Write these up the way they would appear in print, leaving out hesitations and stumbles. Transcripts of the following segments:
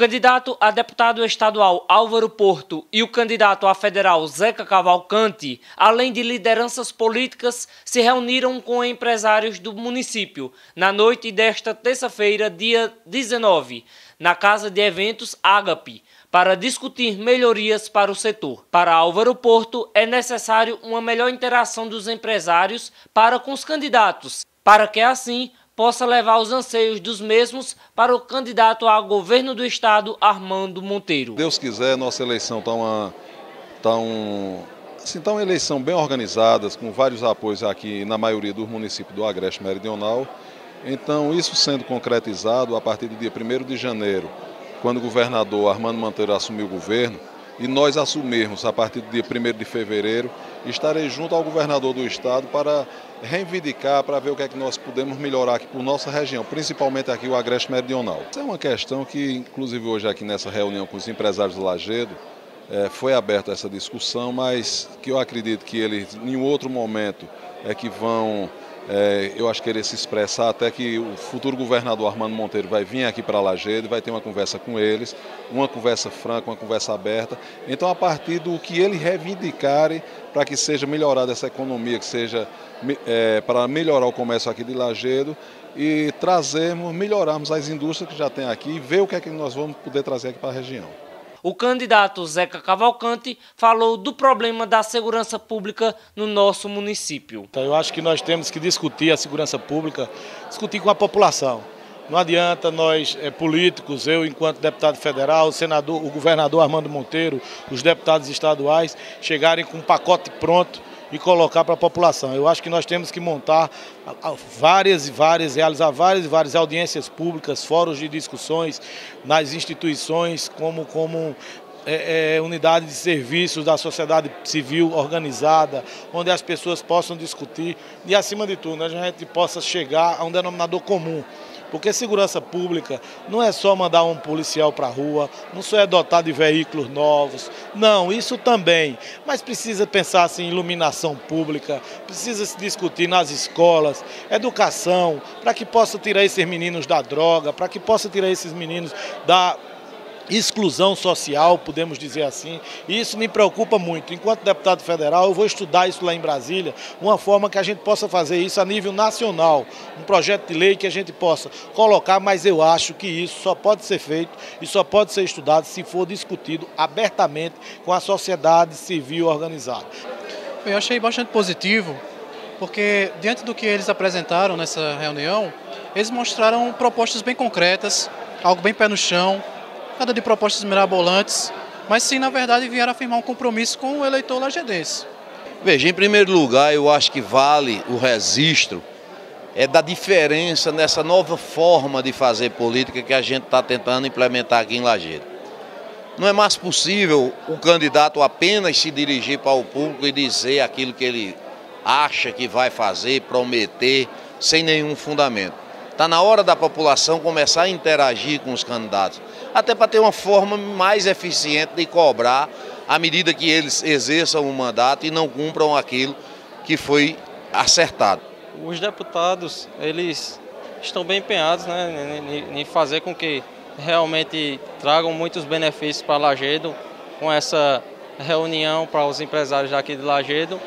O candidato a deputado estadual Álvaro Porto e o candidato a federal Zeca Cavalcante, além de lideranças políticas, se reuniram com empresários do município na noite desta terça-feira, dia 19, na Casa de Eventos Ágape, para discutir melhorias para o setor. Para Álvaro Porto, é necessário uma melhor interação dos empresários para com os candidatos, para que assim possa levar os anseios dos mesmos para o candidato a governo do estado, Armando Monteiro. Deus quiser, nossa eleição está uma eleição bem organizada, com vários apoios aqui na maioria dos municípios do Agreste Meridional. Então, isso sendo concretizado a partir do dia 1º de janeiro, quando o governador Armando Monteiro assumiu o governo, e nós assumirmos a partir do dia 1º de fevereiro, estarei junto ao governador do estado para reivindicar, para ver o que é que nós podemos melhorar aqui por nossa região, principalmente aqui o Agreste Meridional. Essa é uma questão que, inclusive hoje aqui nessa reunião com os empresários do Lajedo, foi aberta essa discussão, mas que eu acredito que eles, em outro momento, que vão, eu acho, querer se expressar, até que o futuro governador Armando Monteiro vai vir aqui para Lajedo, vai ter uma conversa com eles, uma conversa franca, uma conversa aberta. Então, a partir do que eles reivindicarem para que seja melhorada essa economia, que seja para melhorar o comércio aqui de Lajedo e melhorarmos as indústrias que já tem aqui e ver o que é que nós vamos poder trazer aqui para a região. O candidato Zeca Cavalcante falou do problema da segurança pública no nosso município. Eu acho que nós temos que discutir a segurança pública, discutir com a população. Não adianta nós, políticos, eu enquanto deputado federal, o senador, o governador Armando Monteiro, os deputados estaduais, chegarem com um pacote pronto e colocar para a população. Eu acho que nós temos que montar realizar várias e várias audiências públicas, fóruns de discussões nas instituições, como unidade de serviços da sociedade civil organizada, onde as pessoas possam discutir e, acima de tudo, a gente possa chegar a um denominador comum. Porque segurança pública não é só mandar um policial para a rua, não só é dotar de veículos novos, não, isso também. Mas precisa pensar assim, em iluminação pública, precisa se discutir nas escolas, educação, para que possa tirar esses meninos da droga, para que possa tirar esses meninos da exclusão social, podemos dizer assim, e isso me preocupa muito. Enquanto deputado federal, eu vou estudar isso lá em Brasília, uma forma que a gente possa fazer isso a nível nacional, um projeto de lei que a gente possa colocar, mas eu acho que isso só pode ser feito e só pode ser estudado se for discutido abertamente com a sociedade civil organizada. Eu achei bastante positivo, porque diante do que eles apresentaram nessa reunião, eles mostraram propostas bem concretas, algo bem pé no chão, nada de propostas mirabolantes, mas sim, na verdade, vieram afirmar um compromisso com o eleitor lajedense. Veja, em primeiro lugar, eu acho que vale o registro da diferença nessa nova forma de fazer política que a gente está tentando implementar aqui em Lajedo. Não é mais possível o candidato apenas se dirigir para o público e dizer aquilo que ele acha que vai fazer, prometer, sem nenhum fundamento. Está na hora da população começar a interagir com os candidatos, até para ter uma forma mais eficiente de cobrar à medida que eles exerçam o mandato e não cumpram aquilo que foi acertado. Os deputados, eles estão bem empenhados, em fazer com que realmente tragam muitos benefícios para Lajedo, com essa reunião para os empresários daqui de Lajedo,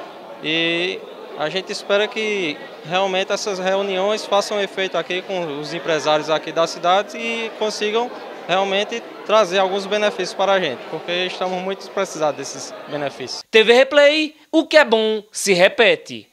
e a gente espera que realmente essas reuniões façam efeito aqui com os empresários aqui da cidade e consigam realmente trazer alguns benefícios para a gente, porque estamos muito precisados desses benefícios. TV Replay, o que é bom se repete.